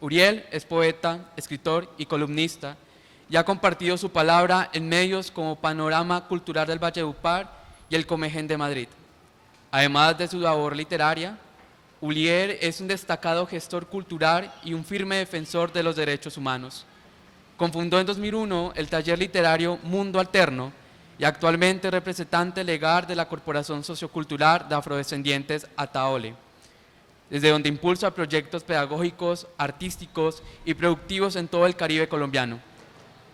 Uriel es poeta, escritor y columnista y ha compartido su palabra en medios como Panorama Cultural del Valledupar y El Comején de Madrid. Además de su labor literaria, Uriel es un destacado gestor cultural y un firme defensor de los derechos humanos. Cofundó en 2001 el taller literario Mundo Alterno y actualmente es representante legal de la Corporación Sociocultural de Afrodescendientes Ataole, desde donde impulsa proyectos pedagógicos, artísticos y productivos en todo el Caribe colombiano.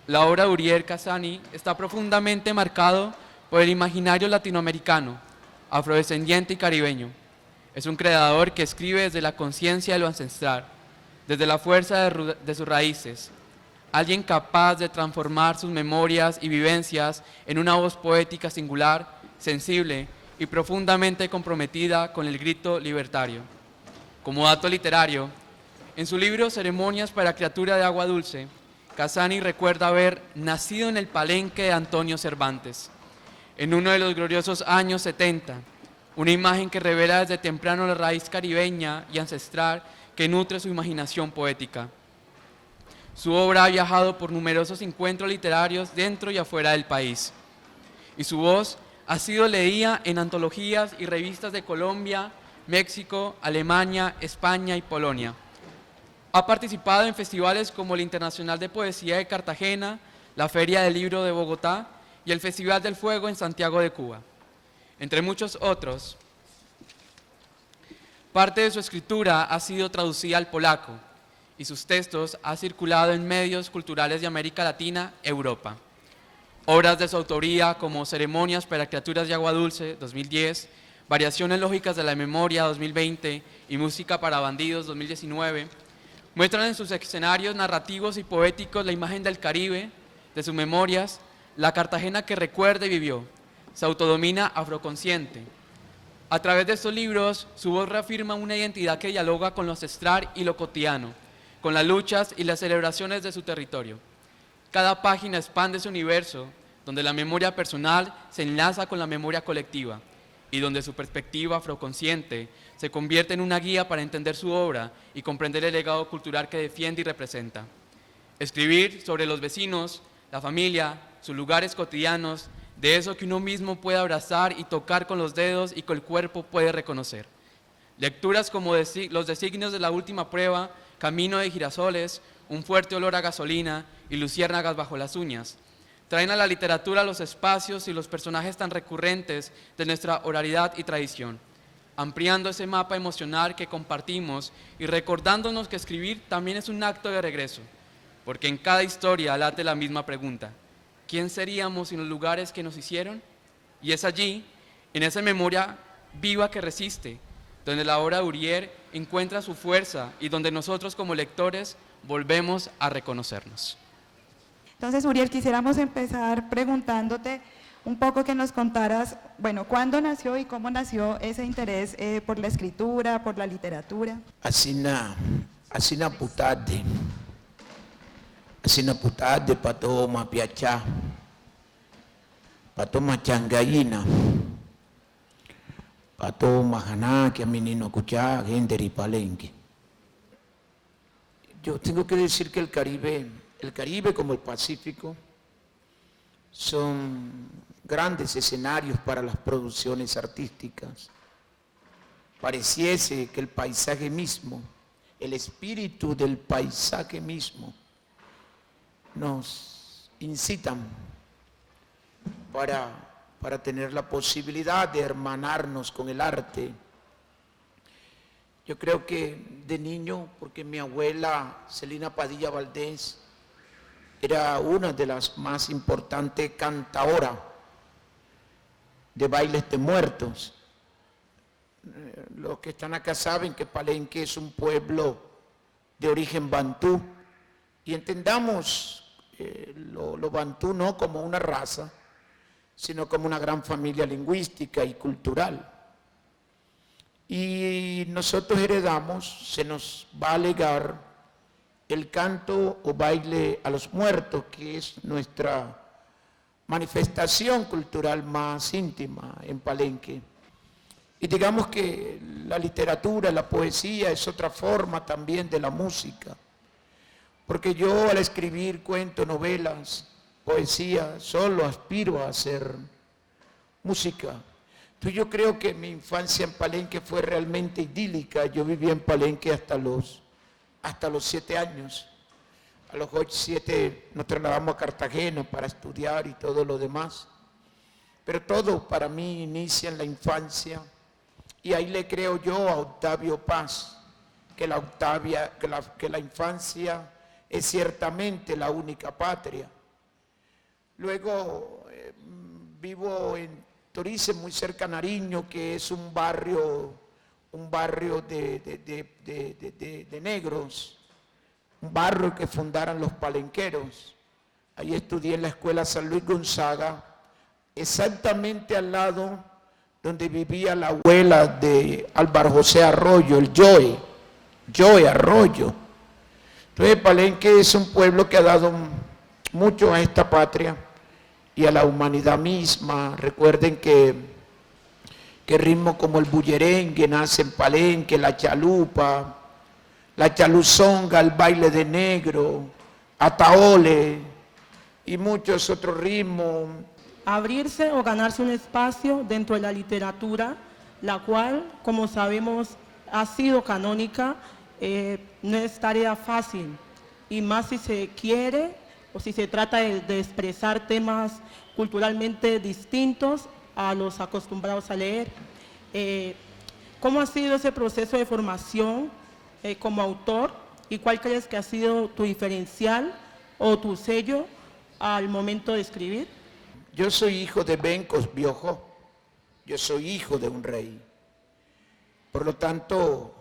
La obra de Uriel Cassani está profundamente marcado por el imaginario latinoamericano, afrodescendiente y caribeño. Es un creador que escribe desde la conciencia de lo ancestral, desde la fuerza de sus raíces, alguien capaz de transformar sus memorias y vivencias en una voz poética singular, sensible y profundamente comprometida con el grito libertario. Como dato literario, en su libro Ceremonias para criatura de agua dulce, Cassani recuerda haber nacido en el Palenque de Antonio Cervantes, en uno de los gloriosos años 70, una imagen que revela desde temprano la raíz caribeña y ancestral que nutre su imaginación poética. Su obra ha viajado por numerosos encuentros literarios dentro y afuera del país, y su voz ha sido leída en antologías y revistas de Colombia, México, Alemania, España y Polonia. Ha participado en festivales como el Internacional de Poesía de Cartagena, la Feria del Libro de Bogotá y el Festival del Fuego en Santiago de Cuba, entre muchos otros. Parte de su escritura ha sido traducida al polaco y sus textos han circulado en medios culturales de América Latina y Europa. Obras de su autoría como Ceremonias para criaturas de agua dulce, 2010, Variaciones lógicas de la memoria, 2020, y Música para bandidos, 2019, muestran en sus escenarios narrativos y poéticos la imagen del Caribe, de sus memorias, la Cartagena que recuerda y vivió, se autodomina afroconsciente. A través de estos libros, su voz reafirma una identidad que dialoga con lo ancestral y lo cotidiano, con las luchas y las celebraciones de su territorio. Cada página expande su universo, donde la memoria personal se enlaza con la memoria colectiva y donde su perspectiva afroconsciente se convierte en una guía para entender su obra y comprender el legado cultural que defiende y representa. Escribir sobre los vecinos, la familia, sus lugares cotidianos, de eso que uno mismo puede abrazar y tocar con los dedos y que el cuerpo puede reconocer. Lecturas como Los designios de la última prueba, Camino de girasoles, Un fuerte olor a gasolina y Luciérnagas bajo las uñas, traen a la literatura los espacios y los personajes tan recurrentes de nuestra oralidad y tradición, ampliando ese mapa emocional que compartimos y recordándonos que escribir también es un acto de regreso, porque en cada historia late la misma pregunta: ¿quién seríamos sin los lugares que nos hicieron? Y es allí, en esa memoria viva que resiste, donde la obra de Uriel encuentra su fuerza y donde nosotros como lectores volvemos a reconocernos. Entonces, Uriel, quisiéramos empezar preguntándote un poco que nos contaras, bueno, ¿cuándo nació y cómo nació ese interés por la escritura, por la literatura? Asina putade pato mapiacha, pato machangaina, pato majana que a menino cuchá, gente ripalenque. Yo tengo que decir que el Caribe como el Pacífico son grandes escenarios para las producciones artísticas. Pareciese que el paisaje mismo, el espíritu del paisaje mismo, nos incitan para tener la posibilidad de hermanarnos con el arte. Yo creo que de niño, porque mi abuela Celina Padilla Valdés era una de las más importantes cantadoras de bailes de muertos. Los que están acá saben que Palenque es un pueblo de origen bantú, y entendamos lo bantú no como una raza, sino como una gran familia lingüística y cultural. Y nosotros heredamos, se nos va a legar el canto o baile a los muertos, que es nuestra manifestación cultural más íntima en Palenque. Y digamos que la literatura, la poesía es otra forma también de la música. porque yo al escribir cuentos, novelas, poesía, solo aspiro a hacer música. Entonces yo creo que mi infancia en Palenque fue realmente idílica. Yo vivía en Palenque hasta los 7 años. A los 7 nos trasladamos a Cartagena para estudiar y todo lo demás. Pero todo para mí inicia en la infancia. Y ahí le creo yo a Octavio Paz, que la infancia es ciertamente la única patria. Luego vivo en Torice, muy cerca a Nariño, que es un barrio de negros, un barrio que fundaron los palenqueros. Ahí estudié en la escuela San Luis Gonzaga, exactamente al lado donde vivía la abuela de Álvaro José Arroyo, el Joe Arroyo. Entonces Palenque es un pueblo que ha dado mucho a esta patria y a la humanidad misma. Recuerden que ritmos como el bullerengue nace en Palenque, la chalupa, la chaluzonga, el baile de negro, ataole y muchos otros ritmos. Abrirse o ganarse un espacio dentro de la literatura, la cual, como sabemos, ha sido canónica, no es tarea fácil, y más si se quiere o si se trata de expresar temas culturalmente distintos a los acostumbrados a leer. ¿Cómo ha sido ese proceso de formación como autor y cuál crees que ha sido tu diferencial o tu sello al momento de escribir? Yo soy hijo de Bencos Biojó, yo soy hijo de un rey. Por lo tanto,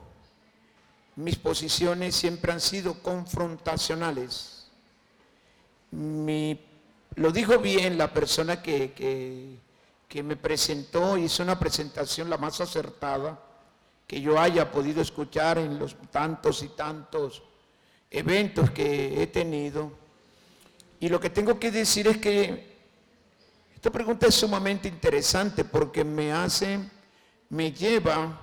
mis posiciones siempre han sido confrontacionales. Lo dijo bien la persona que me presentó, hizo una presentación la más acertada que yo haya podido escuchar en los tantos y tantos eventos que he tenido. Y lo que tengo que decir es que esta pregunta es sumamente interesante porque me lleva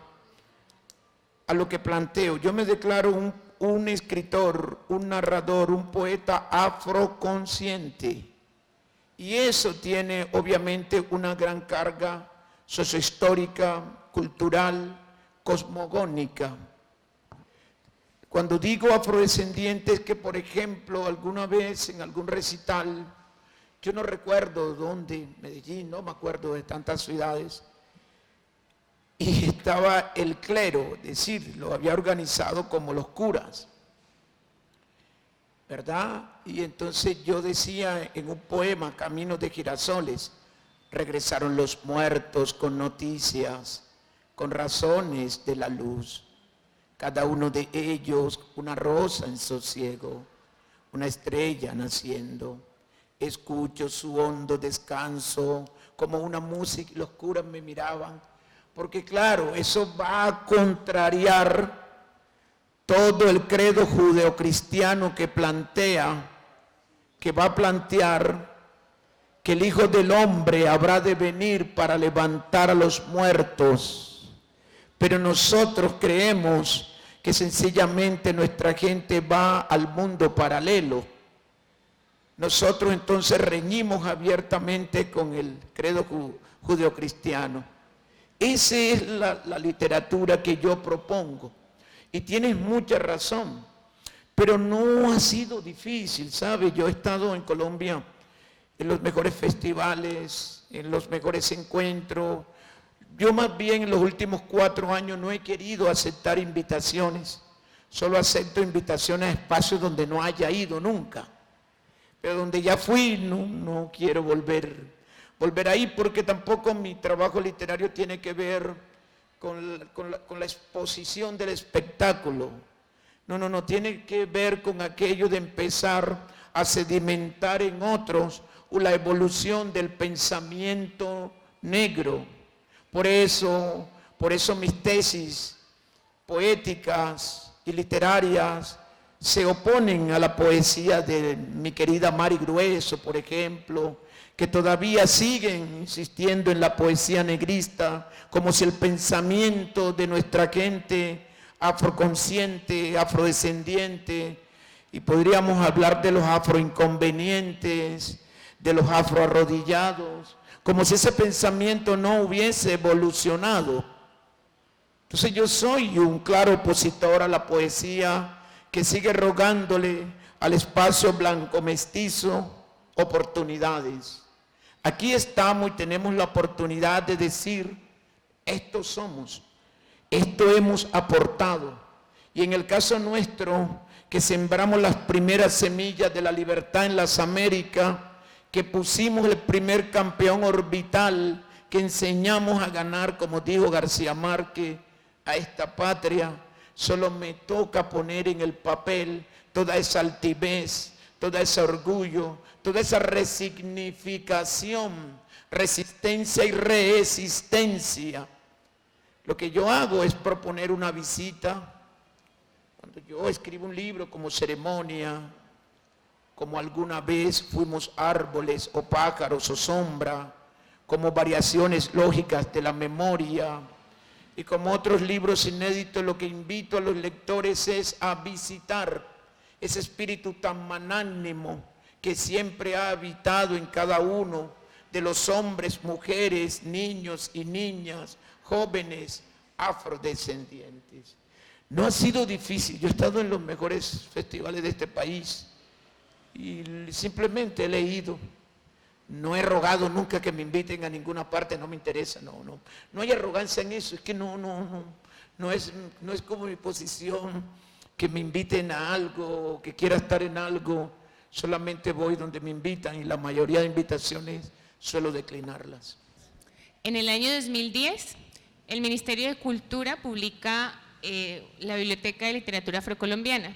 a lo que planteo. Yo me declaro un escritor, un narrador, un poeta afroconsciente. Y eso tiene obviamente una gran carga sociohistórica, cultural, cosmogónica. Cuando digo afrodescendiente es que, por ejemplo, alguna vez en algún recital, yo no recuerdo dónde, Medellín, no me acuerdo de tantas ciudades, y estaba el clero, es decir, lo había organizado como los curas, ¿verdad? Y entonces yo decía en un poema, Caminos de Girasoles, regresaron los muertos con noticias, con razones de la luz, cada uno de ellos una rosa en sosiego, una estrella naciendo. Escucho su hondo descanso como una música, y los curas me miraban, porque claro, eso va a contrariar todo el credo judeocristiano que va a plantear que el Hijo del Hombre habrá de venir para levantar a los muertos. Pero nosotros creemos que sencillamente nuestra gente va al mundo paralelo. Nosotros entonces reñimos abiertamente con el credo judeocristiano. Esa es la literatura que yo propongo. Y tienes mucha razón, pero no ha sido difícil, ¿sabes? Yo he estado en Colombia en los mejores festivales, en los mejores encuentros. Yo más bien en los últimos 4 años no he querido aceptar invitaciones, solo acepto invitaciones a espacios donde no haya ido nunca. Pero donde ya fui, no quiero volver ahí, porque tampoco mi trabajo literario tiene que ver con la exposición del espectáculo. No, tiene que ver con aquello de empezar a sedimentar en otros la evolución del pensamiento negro. Por eso mis tesis poéticas y literarias se oponen a la poesía de mi querida Mari Grueso, por ejemplo, que todavía siguen insistiendo en la poesía negrista, como si el pensamiento de nuestra gente afroconsciente, afrodescendiente Y podríamos hablar de los afroinconvenientes, de los afroarrodillados, como si ese pensamiento no hubiese evolucionado. Entonces yo soy un claro opositor a la poesía que sigue rogándole al espacio blanco mestizo oportunidades. Aquí estamos y tenemos la oportunidad de decir, esto somos, esto hemos aportado. Y en el caso nuestro, que sembramos las primeras semillas de la libertad en las Américas, que pusimos el primer campeón orbital, que enseñamos a ganar, como dijo García Márquez, a esta patria, solo me toca poner en el papel toda esa altivez, todo ese orgullo, toda esa resignificación, resistencia y reexistencia. Lo que yo hago es proponer una visita. Cuando yo escribo un libro como Ceremonia, como alguna vez fuimos árboles o pájaros o sombra, como variaciones lógicas de la memoria, y como otros libros inéditos, lo que invito a los lectores es a visitar ese espíritu tan magnánimo que siempre ha habitado en cada uno de los hombres, mujeres, niños y niñas, jóvenes, afrodescendientes. No ha sido difícil, yo he estado en los mejores festivales de este país y simplemente he leído. No he rogado nunca que me inviten a ninguna parte, no me interesa, no hay arrogancia en eso, es que no es como mi posición que me inviten a algo, que quiera estar en algo, solamente voy donde me invitan y la mayoría de invitaciones suelo declinarlas. En el año 2010, el Ministerio de Cultura publica la Biblioteca de Literatura Afrocolombiana.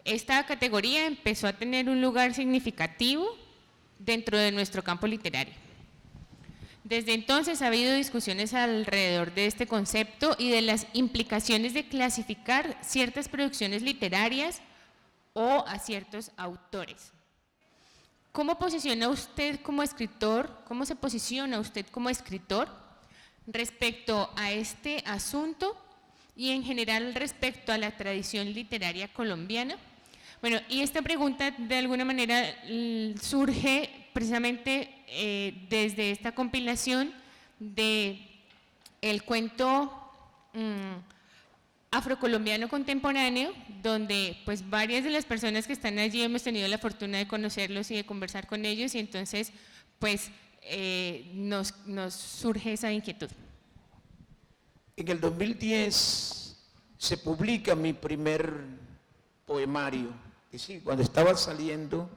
Esta categoría empezó a tener un lugar significativo dentro de nuestro campo literario. Desde entonces ha habido discusiones alrededor de este concepto y de las implicaciones de clasificar ciertas producciones literarias o a ciertos autores. ¿Cómo posiciona usted como escritor, cómo se posiciona usted como escritor respecto a este asunto y en general respecto a la tradición literaria colombiana? Bueno, y esta pregunta de alguna manera surge precisamente desde esta compilación de el cuento afrocolombiano contemporáneo, donde pues varias de las personas que están allí hemos tenido la fortuna de conocerlos y de conversar con ellos, y entonces pues nos surge esa inquietud. En el 2010 se publica mi primer poemario. Es decir, cuando estaba saliendo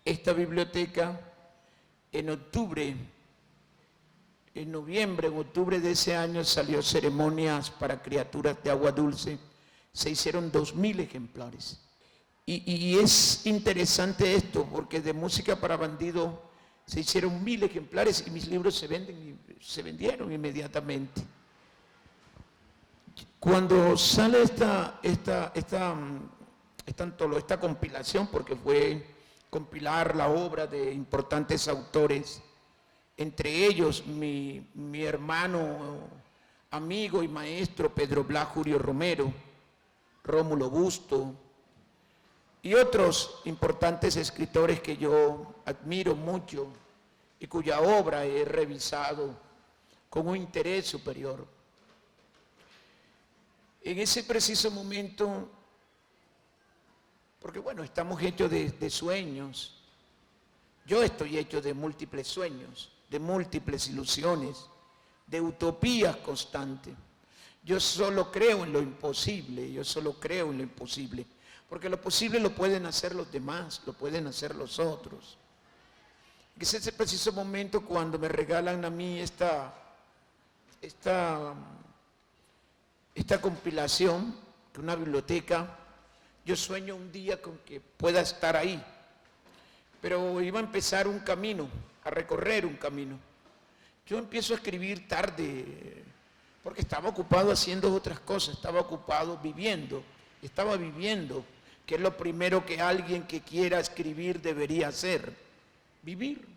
esta biblioteca, en octubre, en octubre de ese año salió Ceremonias para Criaturas de Agua Dulce, se hicieron 2000 ejemplares. Y es interesante esto, porque de Música para Bandidos se hicieron 1000 ejemplares y mis libros se vendieron inmediatamente. Cuando sale esta compilación, porque fue compilar la obra de importantes autores, entre ellos mi hermano, amigo y maestro Pedro Blas Julio Romero, Rómulo Busto y otros importantes escritores que yo admiro mucho y cuya obra he revisado con un interés superior. En ese preciso momento, porque bueno, estamos hechos de sueños, yo estoy hecho de múltiples sueños, de múltiples ilusiones, de utopías constantes. Yo solo creo en lo imposible, porque lo posible lo pueden hacer los demás, lo pueden hacer los otros. Es ese preciso momento cuando me regalan a mí esta compilación, que una biblioteca, yo sueño un día con que pueda estar ahí, pero iba a empezar un camino, a recorrer un camino. Yo empiezo a escribir tarde, porque estaba ocupado haciendo otras cosas, estaba viviendo, que es lo primero que alguien que quiera escribir debería hacer, vivir,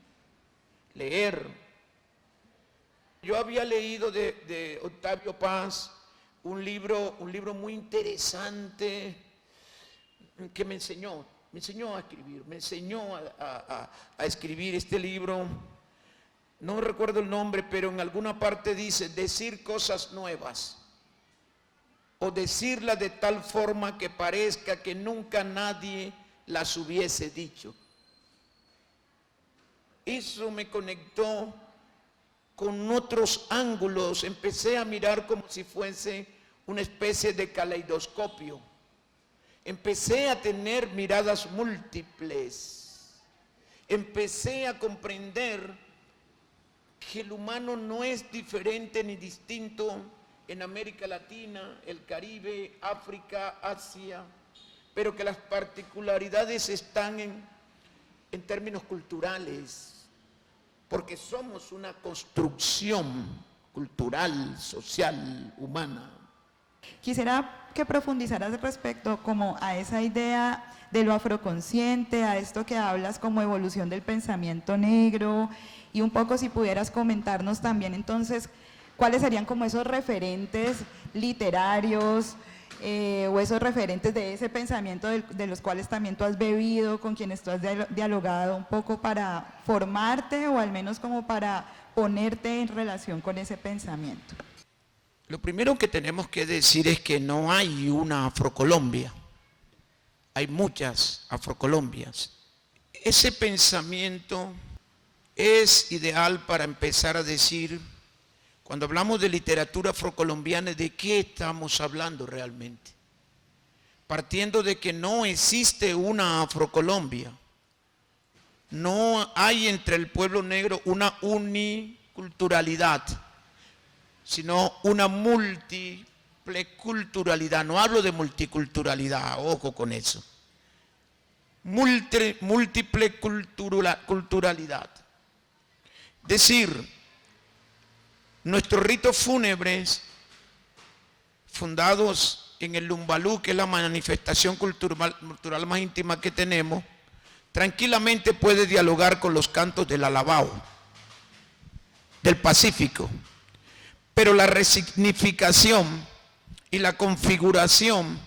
leer. Yo había leído de Octavio Paz un libro muy interesante, que me enseñó a escribir, me enseñó a escribir este libro. No recuerdo el nombre, pero en alguna parte dice decir cosas nuevas o decirlas de tal forma que parezca que nunca nadie las hubiese dicho. Eso me conectó con otros ángulos, empecé a mirar como si fuese una especie de caleidoscopio. Empecé a tener miradas múltiples. Empecé a comprender que el humano no es diferente ni distinto en América Latina, el Caribe, África, Asia, pero que las particularidades están en términos culturales, porque somos una construcción cultural, social, humana. Quisiera que profundizaras respecto como a esa idea de lo afroconsciente, a esto que hablas como evolución del pensamiento negro, y un poco si pudieras comentarnos también entonces cuáles serían como esos referentes literarios o esos referentes de ese pensamiento de los cuales también tú has bebido, con quienes tú has dialogado un poco para formarte o al menos como para ponerte en relación con ese pensamiento. Lo primero que tenemos que decir es que no hay una Afrocolombia, hay muchas Afrocolombias. Ese pensamiento es ideal para empezar a decir, cuando hablamos de literatura afrocolombiana, ¿de qué estamos hablando realmente? Partiendo de que no existe una Afrocolombia, no hay entre el pueblo negro una uniculturalidad, sino una múltiple culturalidad. No hablo de multiculturalidad, ojo con eso. Múltiple culturalidad. Es decir, nuestros ritos fúnebres, fundados en el Lumbalú, que es la manifestación cultural más íntima que tenemos, tranquilamente puede dialogar con los cantos del Alabao, del Pacífico. Pero la resignificación y la configuración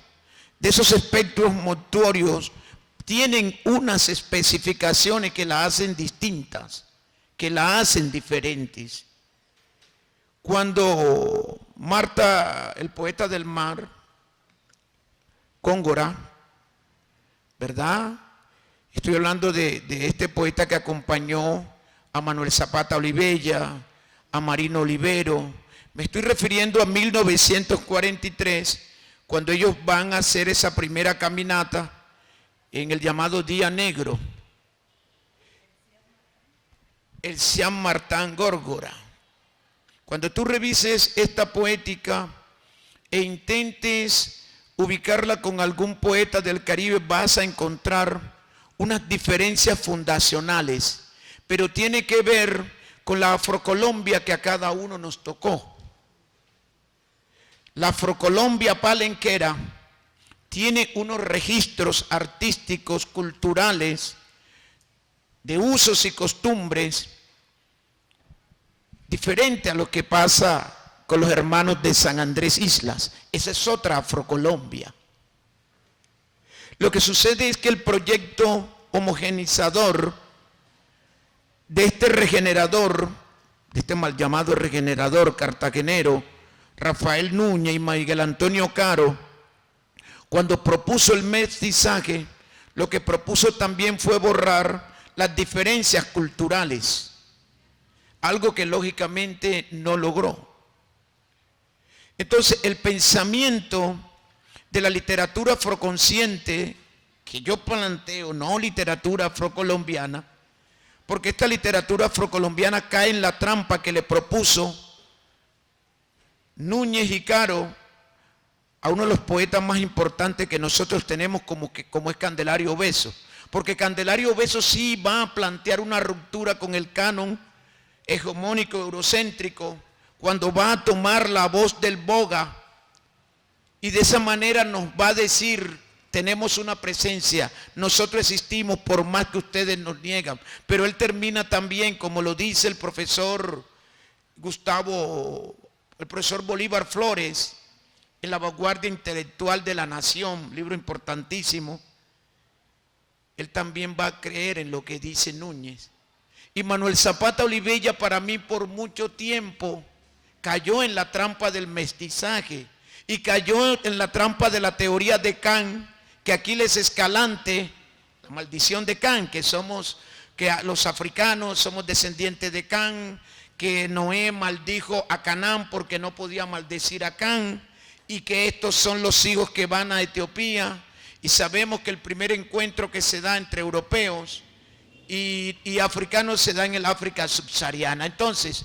de esos espectros mortuorios tienen unas especificaciones que la hacen distintas, que la hacen diferentes. Cuando Marta, el poeta del mar, Góngora, ¿verdad? Estoy hablando de este poeta que acompañó a Manuel Zapata Olivella, a Marino Olivero. Me estoy refiriendo a 1943, cuando ellos van a hacer esa primera caminata en el llamado Día Negro, el Siam Martán Góngora. Cuando tú revises esta poética e intentes ubicarla con algún poeta del Caribe, vas a encontrar unas diferencias fundacionales, pero tiene que ver con la Afrocolombia que a cada uno nos tocó. La Afrocolombia palenquera tiene unos registros artísticos, culturales, de usos y costumbres diferente a lo que pasa con los hermanos de San Andrés Islas. Esa es otra Afrocolombia. Lo que sucede es que el proyecto homogenizador de este regenerador, de este mal llamado regenerador cartagenero, Rafael Núñez y Miguel Antonio Caro, cuando propuso el mestizaje, lo que propuso también fue borrar las diferencias culturales, algo que lógicamente no logró. Entonces, el pensamiento de la literatura afroconsciente, que yo planteo, no literatura afrocolombiana, porque esta literatura afrocolombiana cae en la trampa que le propuso Núñez y Caro a uno de los poetas más importantes que nosotros tenemos, como es Candelario Beso. Porque Candelario Beso sí va a plantear una ruptura con el canon hegemónico eurocéntrico, cuando va a tomar la voz del boga y de esa manera nos va a decir: tenemos una presencia, nosotros existimos por más que ustedes nos niegan. Pero él termina también, como lo dice el profesor Bolívar Flores, en La vanguardia intelectual de la nación, libro importantísimo, él también va a creer en lo que dice Núñez. Y Manuel Zapata Olivella para mí por mucho tiempo cayó en la trampa del mestizaje y cayó en la trampa de la teoría de Can, que Aquiles Escalante, la maldición de Can, que los africanos somos descendientes de Can, que Noé maldijo a Canaán porque no podía maldecir a Can, y que estos son los hijos que van a Etiopía, y sabemos que el primer encuentro que se da entre europeos y africanos se da en el África subsahariana. Entonces,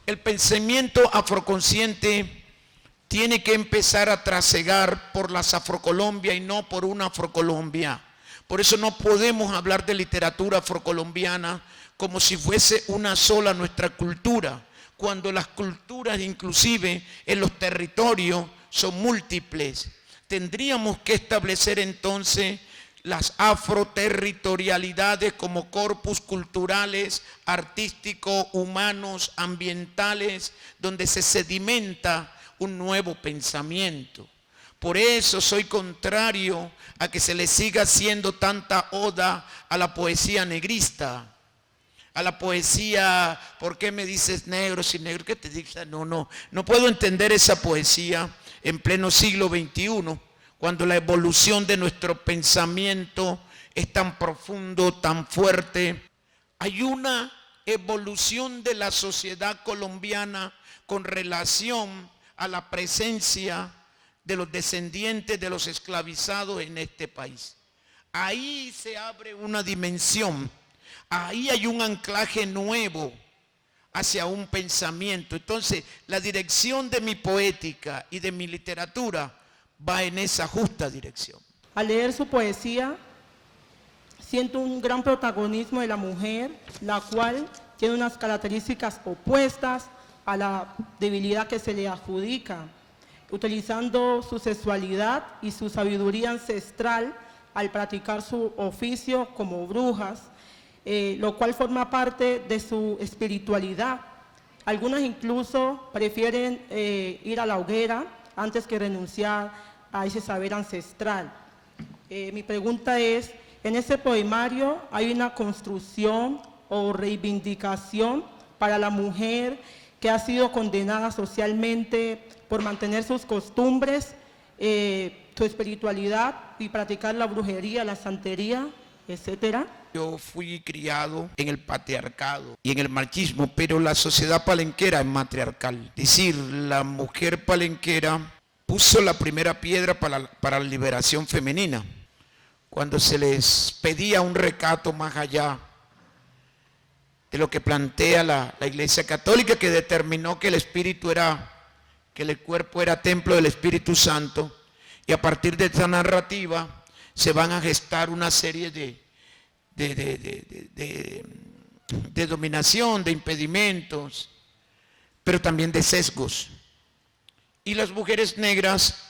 el pensamiento afroconsciente tiene que empezar a trasegar por las Afrocolombia y no por una Afrocolombia. Por eso no podemos hablar de literatura afrocolombiana como si fuese una sola nuestra cultura, cuando las culturas inclusive en los territorios son múltiples. Tendríamos que establecer entonces las afroterritorialidades como corpus culturales, artísticos, humanos, ambientales, donde se sedimenta un nuevo pensamiento. Por eso soy contrario a que se le siga haciendo tanta oda a la poesía negrista, a la poesía, ¿por qué me dices negro? Si negro, ¿qué te dices? No puedo entender esa poesía en pleno siglo XXI, cuando la evolución de nuestro pensamiento es tan profundo, tan fuerte. Hay una evolución de la sociedad colombiana con relación a la presencia de los descendientes de los esclavizados en este país. Ahí se abre una dimensión, ahí hay un anclaje nuevo hacia un pensamiento. Entonces, la dirección de mi poética y de mi literatura va en esa justa dirección. Al leer su poesía, siento un gran protagonismo de la mujer, la cual tiene unas características opuestas a la debilidad que se le adjudica, utilizando su sexualidad y su sabiduría ancestral al practicar su oficio como brujas, lo cual forma parte de su espiritualidad. Algunas incluso prefieren ir a la hoguera antes que renunciar a ese saber ancestral. Mi pregunta es, en ese poemario hay una construcción o reivindicación para la mujer que ha sido condenada socialmente por mantener sus costumbres, su espiritualidad y practicar la brujería, la santería, etcétera. Yo fui criado en el patriarcado y en el machismo, pero la sociedad palenquera es matriarcal. Es decir, la mujer palenquera puso la primera piedra para la liberación femenina, cuando se les pedía un recato más allá de lo que plantea la Iglesia Católica, que determinó que el cuerpo era templo del Espíritu Santo, y a partir de esta narrativa se van a gestar una serie de dominación, de impedimentos, pero también de sesgos. Y las mujeres negras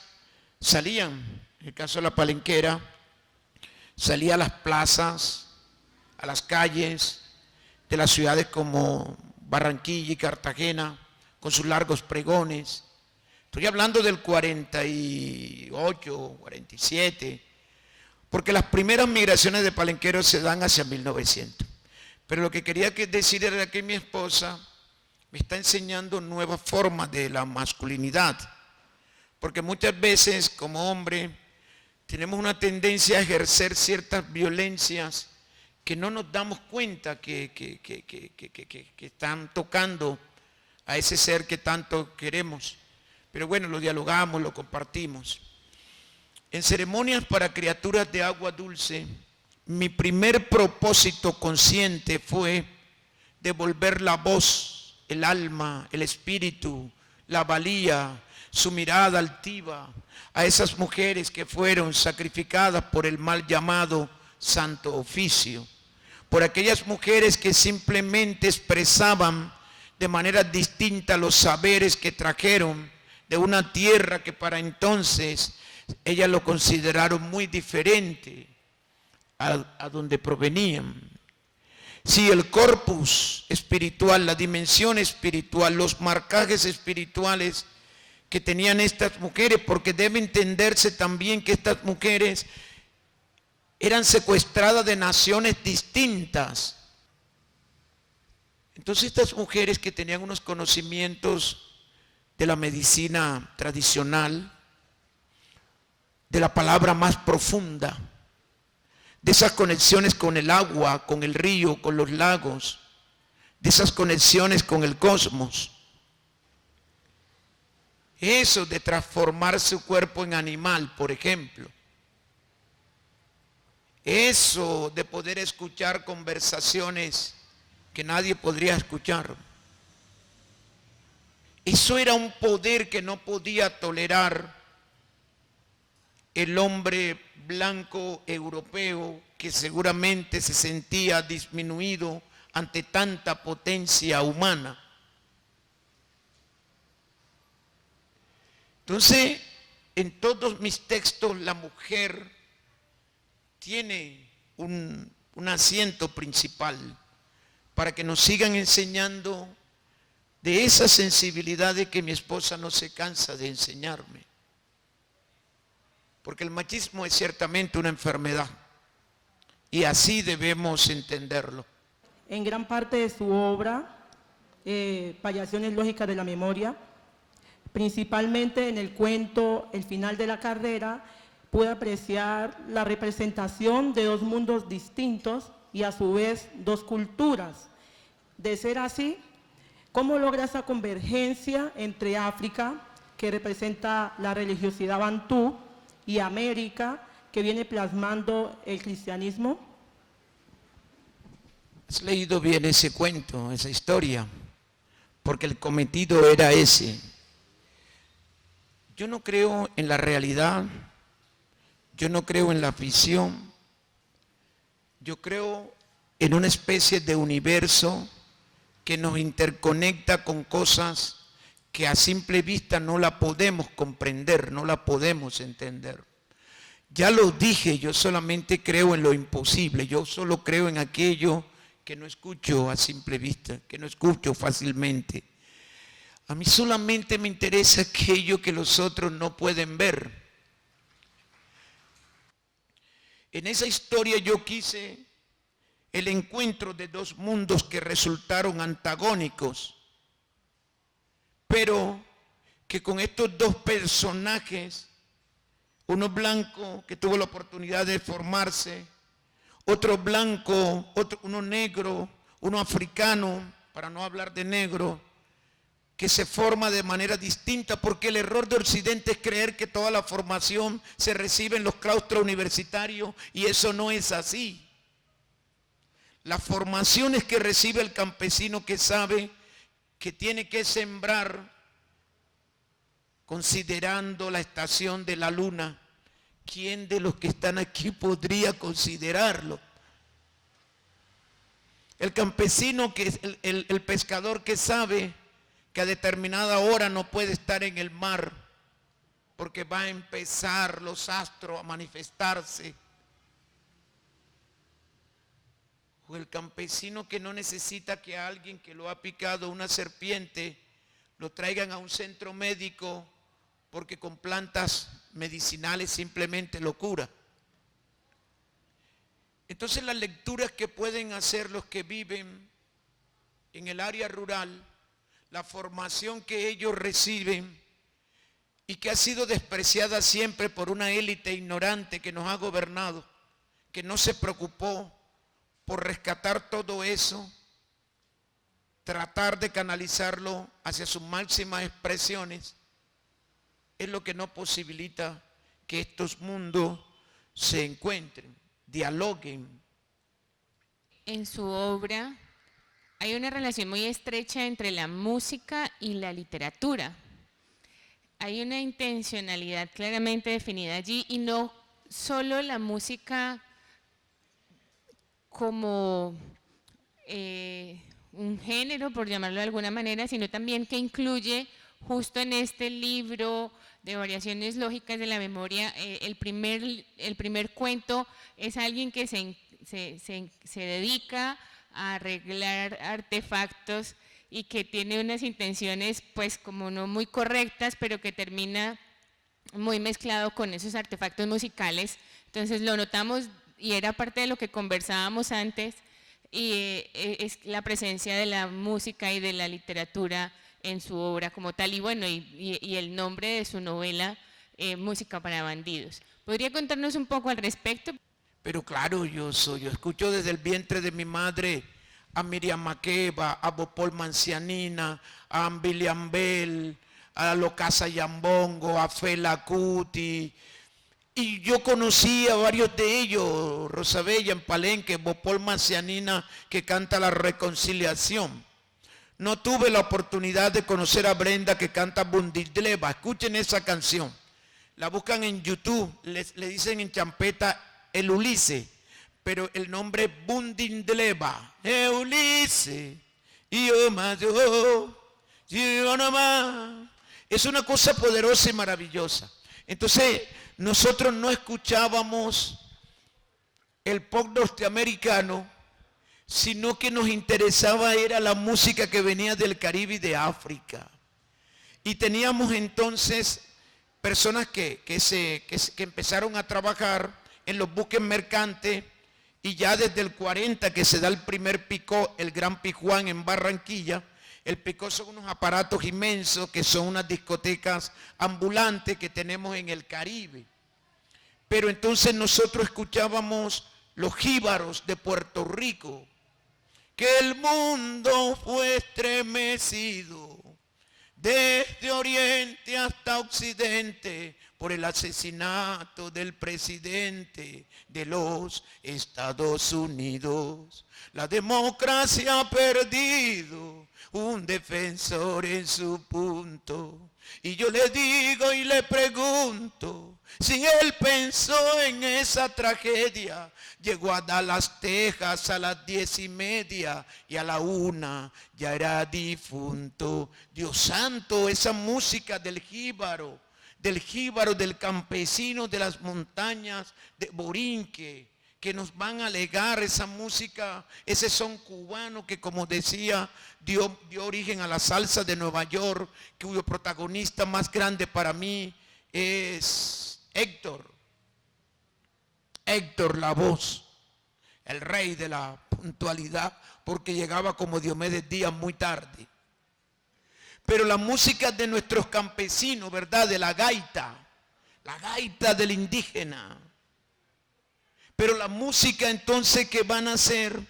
salían, en el caso de la palenquera, salía a las plazas, a las calles de las ciudades como Barranquilla y Cartagena, con sus largos pregones. Estoy hablando del 48, 47, porque las primeras migraciones de palenqueros se dan hacia 1900. Pero lo que quería decir era que mi esposa me está enseñando nuevas formas de la masculinidad, porque muchas veces como hombre tenemos una tendencia a ejercer ciertas violencias que no nos damos cuenta que están tocando a ese ser que tanto queremos. Pero bueno, lo dialogamos, lo compartimos. En ceremonias para criaturas de agua dulce, mi primer propósito consciente fue devolver la voz, el alma, el espíritu, la valía, su mirada altiva a esas mujeres que fueron sacrificadas por el mal llamado Santo Oficio, por aquellas mujeres que simplemente expresaban de manera distinta los saberes que trajeron de una tierra que para entonces ellas lo consideraron muy diferente a donde provenían. Sí, el corpus espiritual, la dimensión espiritual, los marcajes espirituales que tenían estas mujeres, porque debe entenderse también que estas mujeres eran secuestradas de naciones distintas. Entonces estas mujeres que tenían unos conocimientos de la medicina tradicional, de la palabra más profunda, de esas conexiones con el agua, con el río, con los lagos, de esas conexiones con el cosmos, eso de transformar su cuerpo en animal, por ejemplo, eso de poder escuchar conversaciones que nadie podría escuchar. Eso era un poder que no podía tolerar el hombre blanco europeo, que seguramente se sentía disminuido ante tanta potencia humana. Entonces, en todos mis textos la mujer tiene un asiento principal para que nos sigan enseñando de esa sensibilidad de que mi esposa no se cansa de enseñarme. Porque el machismo es ciertamente una enfermedad y así debemos entenderlo. En gran parte de su obra, Variaciones Lógicas de la Memoria, principalmente en el cuento El final de la carrera, pude apreciar la representación de dos mundos distintos y a su vez dos culturas. De ser así, ¿cómo logra esa convergencia entre África, que representa la religiosidad bantú, y América, que viene plasmando el cristianismo? Has leído bien ese cuento, esa historia, porque el cometido era ese. Yo no creo en la realidad, yo no creo en la ficción, yo creo en una especie de universo que nos interconecta con cosas que a simple vista no la podemos comprender, no la podemos entender. Ya lo dije, yo solamente creo en lo imposible, yo solo creo en aquello que no escucho a simple vista, que no escucho fácilmente. A mí solamente me interesa aquello que los otros no pueden ver. En esa historia yo quise el encuentro de dos mundos que resultaron antagónicos, pero que con estos dos personajes, uno blanco que tuvo la oportunidad de formarse, otro blanco, uno negro, uno africano, para no hablar de negro, que se forma de manera distinta, porque el error de Occidente es creer que toda la formación se recibe en los claustros universitarios y eso no es así. Las formaciones que recibe el campesino que sabe que tiene que sembrar considerando la estación de la luna. ¿Quién de los que están aquí podría considerarlo? El campesino, que es el pescador que sabe que a determinada hora no puede estar en el mar porque va a empezar los astros a manifestarse. O el campesino que no necesita que a alguien que lo ha picado una serpiente lo traigan a un centro médico porque con plantas medicinales simplemente lo cura. Entonces las lecturas que pueden hacer los que viven en el área rural, la formación que ellos reciben y que ha sido despreciada siempre por una élite ignorante que nos ha gobernado, que no se preocupó por rescatar todo eso, tratar de canalizarlo hacia sus máximas expresiones, es lo que no posibilita que estos mundos se encuentren, dialoguen. En su obra hay una relación muy estrecha entre la música y la literatura. Hay una intencionalidad claramente definida allí y no solo la música como un género, por llamarlo de alguna manera, sino también que incluye justo en este libro de Variaciones Lógicas de la Memoria, el primer cuento es alguien que se dedica a arreglar artefactos y que tiene unas intenciones pues como no muy correctas, pero que termina muy mezclado con esos artefactos musicales. Entonces lo notamos y era parte de lo que conversábamos antes, y es la presencia de la música y de la literatura en su obra como tal, y bueno, y el nombre de su novela, Música para Bandidos. ¿Podría contarnos un poco al respecto? Pero claro, yo escucho desde el vientre de mi madre a Miriam Makeba, a Bopol Mancianina, a William Bell, a Locasa Yambongo, a Fela Kuti. Y yo conocí a varios de ellos, Rosabella en Palenque, Bopol Mancianina, que canta La Reconciliación. No tuve la oportunidad de conocer a Brenda, que canta Bundildleva. Escuchen esa canción. La buscan en YouTube, le dicen en champeta el Ulises, pero el nombre es Bundildleva. Ulises, yo más yo nomás. Es una cosa poderosa y maravillosa. Entonces, nosotros no escuchábamos el pop norteamericano, sino que nos interesaba era la música que venía del Caribe y de África. Y teníamos entonces personas que empezaron a trabajar en los buques mercantes, y ya desde el 40 que se da el primer picó, el Gran Pijuán en Barranquilla. El picó son unos aparatos inmensos que son unas discotecas ambulantes que tenemos en el Caribe. Pero entonces nosotros escuchábamos los jíbaros de Puerto Rico, que el mundo fue estremecido desde oriente hasta occidente por el asesinato del presidente de los Estados Unidos. La democracia ha perdido un defensor en su punto. Y yo le digo y le pregunto, si él pensó en esa tragedia, llegó a Dallas, Texas a las 10:30 y a la 1 ya era difunto. Dios santo, esa música del jíbaro, del campesino de las montañas de Borinque, que nos van a legar esa música, ese son cubano que, como decía, dio origen a la salsa de Nueva York, cuyo protagonista más grande para mí es Héctor Lavoe, el rey de la puntualidad, porque llegaba como Diomedes Díaz muy tarde. Pero la música de nuestros campesinos, ¿verdad? De la gaita del indígena. Pero la música entonces que van a hacer,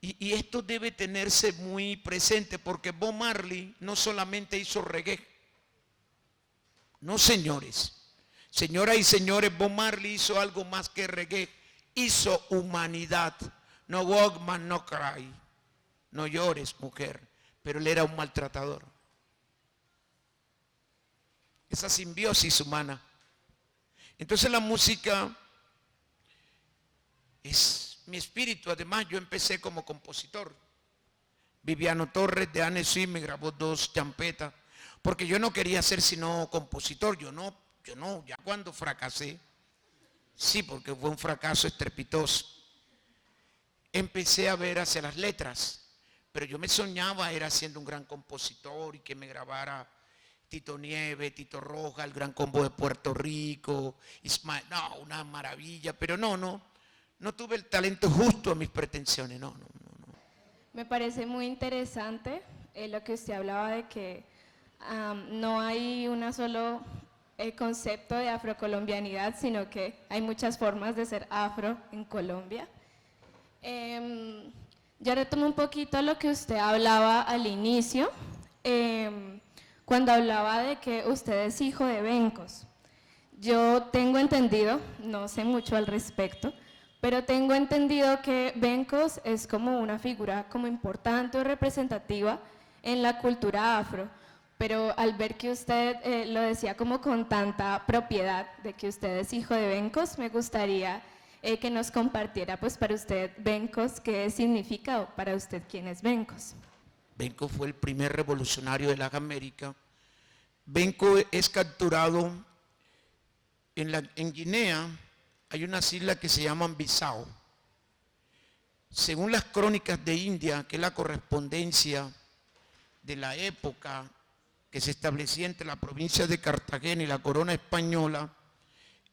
y esto debe tenerse muy presente, porque Bob Marley no solamente hizo reggae. No, señores. Señoras y señores, Bob Marley hizo algo más que reggae. Hizo humanidad. No Walkman, no cry. No llores, mujer. Pero él era un maltratador. Esa simbiosis humana. Entonces la música es mi espíritu. Además, yo empecé como compositor. Viviano Torres de Anne Sui me grabó 2 champetas, porque yo no quería ser sino compositor. Yo no, ya cuando fracasé, sí, porque fue un fracaso estrepitoso, empecé a ver hacia las letras. Pero yo me soñaba era siendo un gran compositor y que me grabara Tito Nieves, Tito Roja, el Gran Combo de Puerto Rico, Ismael, no, una maravilla, pero no tuve el talento justo a mis pretensiones, no. Me parece muy interesante lo que usted hablaba de que no hay un solo concepto de afrocolombianidad, sino que hay muchas formas de ser afro en Colombia. Yo retomo un poquito lo que usted hablaba al inicio, cuando hablaba de que usted es hijo de Bencos. Yo tengo entendido, no sé mucho al respecto, pero tengo entendido que Bencos es como una figura como importante o representativa en la cultura afro, pero al ver que usted lo decía como con tanta propiedad de que usted es hijo de Bencos, me gustaría que nos compartiera pues para usted Bencos, qué significa, o para usted quién es Bencos. Bencos fue el primer revolucionario de las Américas. Bencos es capturado en Guinea. Hay unas islas que se llaman Bissau. Según las crónicas de India, que es la correspondencia de la época que se establecía entre la provincia de Cartagena y la corona española,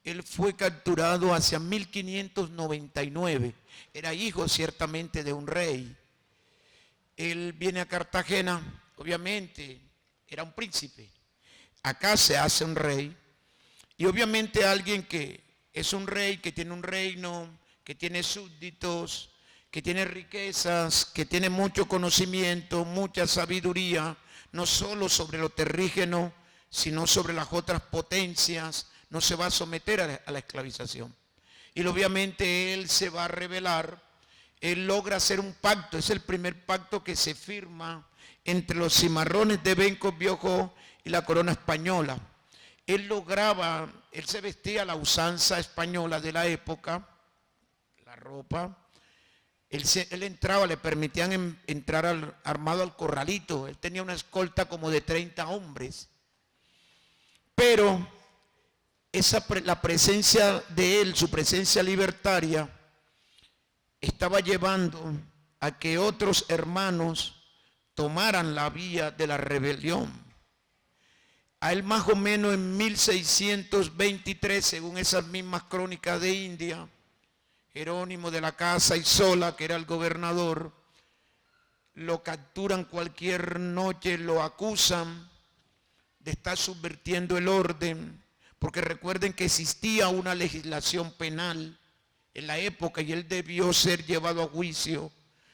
Él fue capturado hacia 1599. Era hijo ciertamente de un rey. Él viene a Cartagena, obviamente era un príncipe. Acá se hace un rey. Y obviamente alguien que es un rey, que tiene un reino, que tiene súbditos, que tiene riquezas, que tiene mucho conocimiento, mucha sabiduría, no solo sobre lo terrígeno, sino sobre las otras potencias, no se va a someter a la esclavización. Y obviamente él se va a rebelar, él logra hacer un pacto, es el primer pacto que se firma entre los cimarrones de Bencos Biojó y la corona española. Él lograba, él se vestía a la usanza española de la época, la ropa. Él entraba, le permitían entrar armado al corralito. Él tenía una escolta como de 30 hombres. Pero la presencia de él, su presencia libertaria, estaba llevando a que otros hermanos tomaran la vía de la rebelión. A él más o menos en 1623, según esas mismas crónicas de India, Jerónimo de la Casa y Sola, que era el gobernador, lo capturan cualquier noche, lo acusan de estar subvirtiendo el orden, porque recuerden que existía una legislación penal en la época y él debió ser llevado a juicio.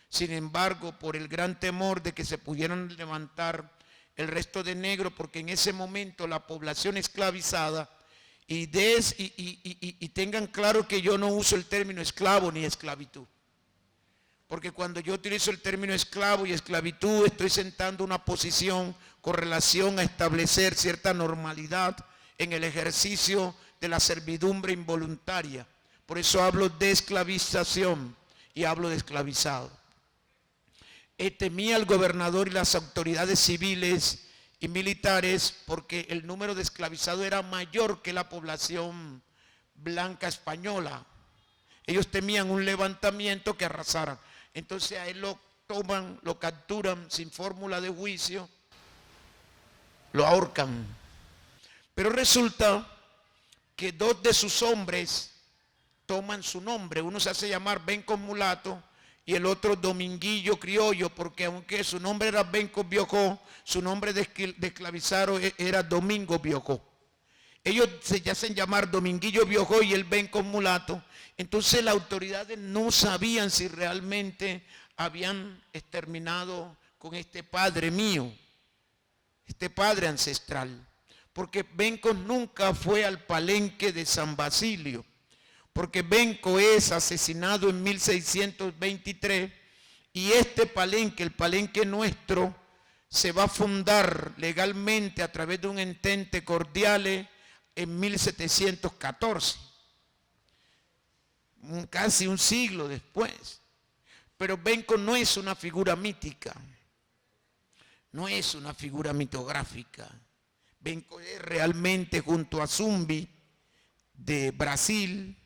Sin embargo, por el gran temor de que se pudieran levantar el resto de negros, porque en ese momento la población esclavizada, y tengan claro que yo no uso el término esclavo ni esclavitud, porque cuando yo utilizo el término esclavo y esclavitud estoy sentando una posición con relación a establecer cierta normalidad en el ejercicio de la servidumbre involuntaria. Por eso hablo de esclavización y hablo de esclavizado. Temía al gobernador y las autoridades civiles y militares porque el número de esclavizados era mayor que la población blanca española. Ellos temían un levantamiento que arrasara. Entonces a él lo toman, lo capturan sin fórmula de juicio, lo ahorcan. Pero resulta que dos de sus hombres toman su nombre. Uno se hace llamar Bencos Mulato y el otro Dominguillo Criollo, porque aunque su nombre era Bencos Biojó, su nombre de esclavizado era Domingo Biojó. Ellos se hacen llamar Dominguillo Biojó y el Bencos Mulato. Entonces las autoridades no sabían si realmente habían exterminado con este padre mío, este padre ancestral. Porque Bencos nunca fue al palenque de San Basilio, porque Benco es asesinado en 1623 y este palenque, el palenque nuestro, se va a fundar legalmente a través de un entente cordiale en 1714, casi un siglo después. Pero Benco no es una figura mítica, no es una figura mitográfica. Benco es realmente, junto a Zumbi de Brasil,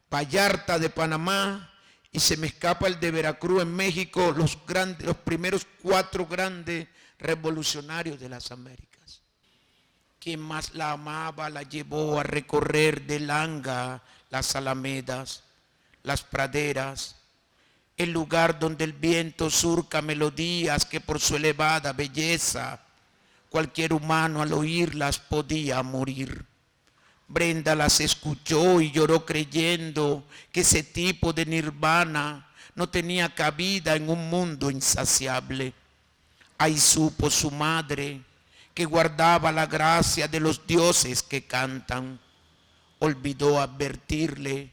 Vallarta de Panamá, y se me escapa el de Veracruz en México, los primeros 4 grandes revolucionarios de las Américas. Quien más la amaba la llevó a recorrer de Langa las alamedas, las praderas, el lugar donde el viento surca melodías que por su elevada belleza cualquier humano al oírlas podía morir. Brenda las escuchó y lloró creyendo que ese tipo de nirvana no tenía cabida en un mundo insaciable. Ahí supo su madre que guardaba la gracia de los dioses que cantan. Olvidó advertirle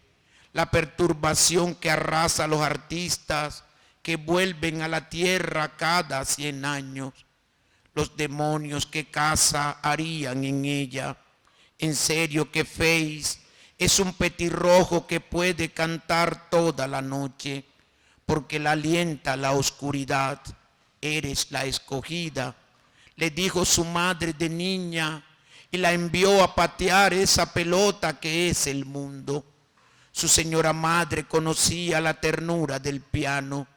la perturbación que arrasa a los artistas que vuelven a la tierra cada 100 años. Los demonios que caza harían en ella. En serio que Face es un petirrojo que puede cantar toda la noche, porque la alienta la oscuridad. Eres la escogida, le dijo su madre de niña, y la envió a patear esa pelota que es el mundo. Su señora madre conocía la ternura del piano,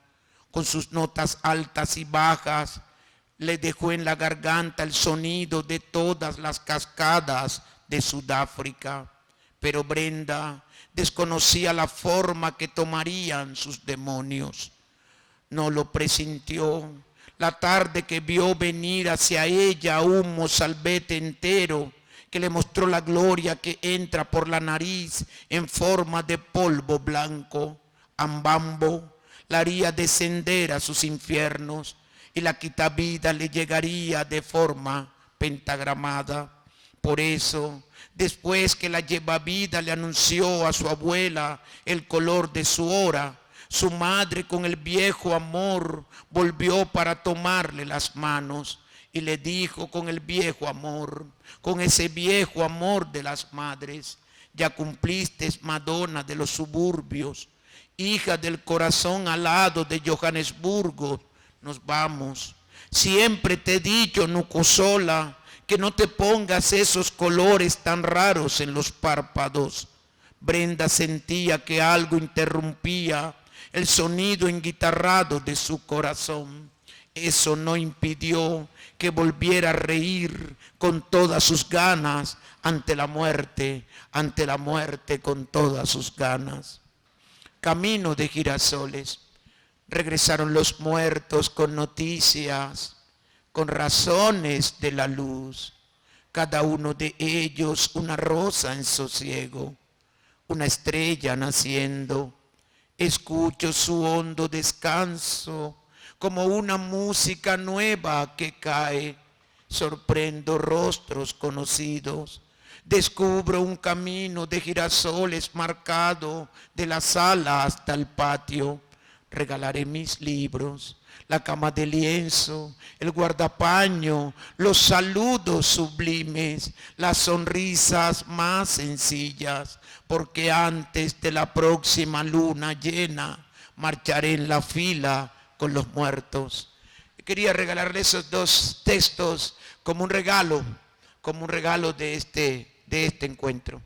con sus notas altas y bajas, le dejó en la garganta el sonido de todas las cascadas de Sudáfrica. pero Brenda desconocía la forma que tomarían sus demonios. No lo presintió. La tarde que vio venir hacia ella un mozalbete entero que le mostró la gloria que entra por la nariz en forma de polvo blanco, Ambambo la haría descender a sus infiernos y la quitabida le llegaría de forma pentagramada. Por eso, después que la llevavida le anunció a su abuela el color de su hora, su madre con el viejo amor volvió para tomarle las manos y le dijo con el viejo amor, con ese viejo amor de las madres: ya cumpliste, Madonna de los suburbios, hija del corazón alado de Johannesburgo, nos vamos. Siempre te he dicho, Nucusola, que no te pongas esos colores tan raros en los párpados. Brenda sentía que algo interrumpía el sonido enguitarrado de su corazón. Eso no impidió que volviera a reír con todas sus ganas ante la muerte con todas sus ganas. Camino de Girasoles, regresaron los muertos con noticias, con razones de la luz, cada uno de ellos una rosa en sosiego, una estrella naciendo. Escucho su hondo descanso como una música nueva que cae. Sorprendo rostros conocidos. Descubro un camino de girasoles marcado de la sala hasta el patio. Regalaré mis libros, la cama de lienzo, el guardapaño, los saludos sublimes, las sonrisas más sencillas, porque antes de la próxima luna llena marcharé en la fila con los muertos. Quería regalarle esos dos textos como un regalo de este encuentro.